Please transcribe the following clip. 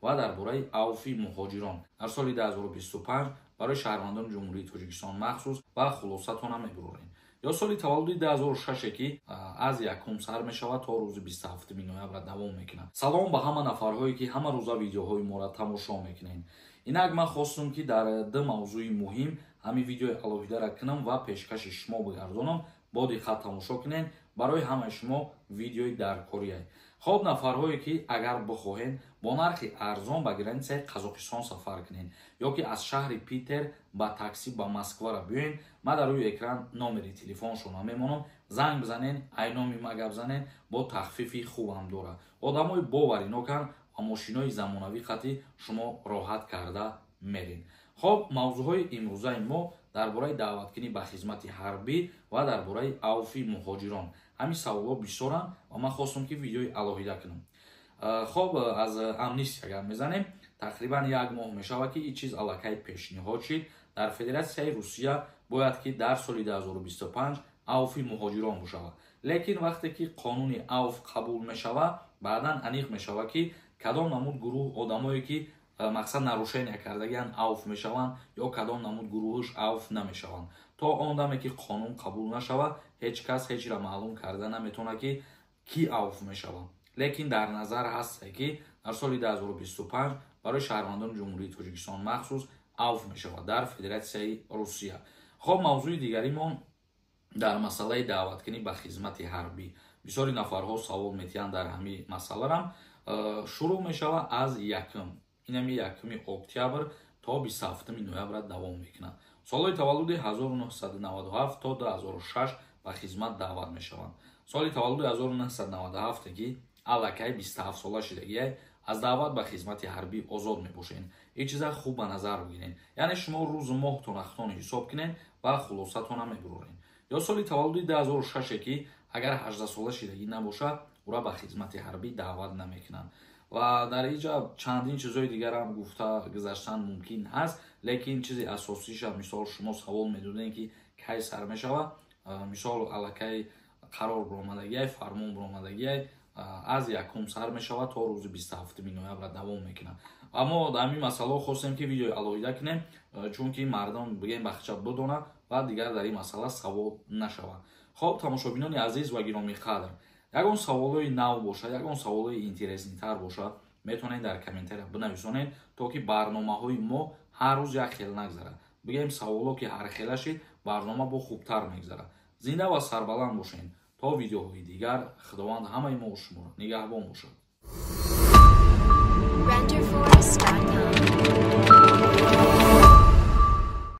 و درباره عوف مهاجران در سال 2025 برای شهروندان جمهوری تاجیکستان مخصوص و خلاصتون هم میبریم. یا سال تولد 2006 که از یکم سر میشود تا روز 27 نوامبر دوام میکنه. سلام به همه نفرهایی که همه روزا ویدیوهای ما را تماشا میکنین. اینک من خواستم که در دو موضوع مهم همین ویدیوی الوهیده را کنم و پیشکش شما بگردانم. با دقت تماشا کنین. برای همه شما ویدیوی درکاریه. خب نفرهایی که اگر بخواهین با نرخ ارزان به گرانسه قزاقستان سفر کنین یا که از شهر پیتر با تاکسی به مسکو را بیاین، ما در روی اکران نمره تلفن شما میمونم، زنگ بزنین، اینامی ما گپ زنین، با تخفیفی خوبم داره. آدمای باوری نکن و ماشینای زمانوی خطی شما راحت کرده میرین. خب موضوعهای امروزه ما درباره دعوتکنی به خدمت حربی و درباره عوف مهاجران همین سوالا بسیارن و من خواستم که ویدیوی الوهیده کنم. خب از امنیستی اگر میزنیم تقریبا یک ماه میشود که این چیز الکی پیشنهاد شد در فدراسیون روسیه باید که در سال 2025 عوف مهاجران بشود. لیکن وقتی که قانون عوف قبول میشود بعدا انیق میشود که کدام نمود گروه آدمایی که مقصد نروشنی کردگان عوف میشوند یا کدام نمود گروهش عوف نمیشوند. تا آن دمی که قانون قبول نشود هیچ کس هیچ را معلوم کرده نمیتونه که کی عوف میشوند. لیکن در نظر هست که در سال 2025 برای شهروندان جمهوری تاجیکستان مخصوص عوف میشود در فدراسیون روسیه. خب موضوع دیگری ما در مسئله دعوتکنی به خدمت حربی. بسیاری نفرها سوال میتیان در همین مسئله را. شروع میشود از اینمی 1 اکتبر تا 27 نوامبر دوام میکنه. سال تولد 1997 تا 2006 به خدمت دعوت میشوند. سال تولد 1997 که الکی 27 ساله شدگی از دعوت به خدمت حربی آزاد میباشین. این چیزا خوب به نظر بگیرین. یعنی شما روز ماه تون اختون حساب کنین و خلاصتون هم میبرین. یا سال تولد 2006 که اگر 18 ساله شدگی نباشه او را به خدمت حربی دعوت نمیکنن. و در اینجا چندین چیزهای دیگر هم گفته گذاشتن ممکن هست، لیکن چیزی اساسیش مثال شما سوال میدونین که کی سر میشود، مثال الکی قرار برآمدگی فرمان برآمدگی از یکم سر میشود تا روز 27 نوامبر دوام میکنه. اما در این مسئله خواستیم که ویدیو الوهیده کنیم چون که مردم بگیم بخشا بدونه و دیگر در این مسئله سوال نشود. خب تماشابینان عزیز و گرامی قدر، یگان سوالای نو باشه، یگان سوالای اینترسینگ تر باشه میتونین در کامنت بنویسین تا که برنامه‌های ما هر روز یک خیل نگذره. بگیم سوالا که هر خیل شید برنامه با خوبتر میگذره. زنده و سربلند باشین. تا ویدیوهای دیگر خداوند همه ما و شما را نگهبان باشد.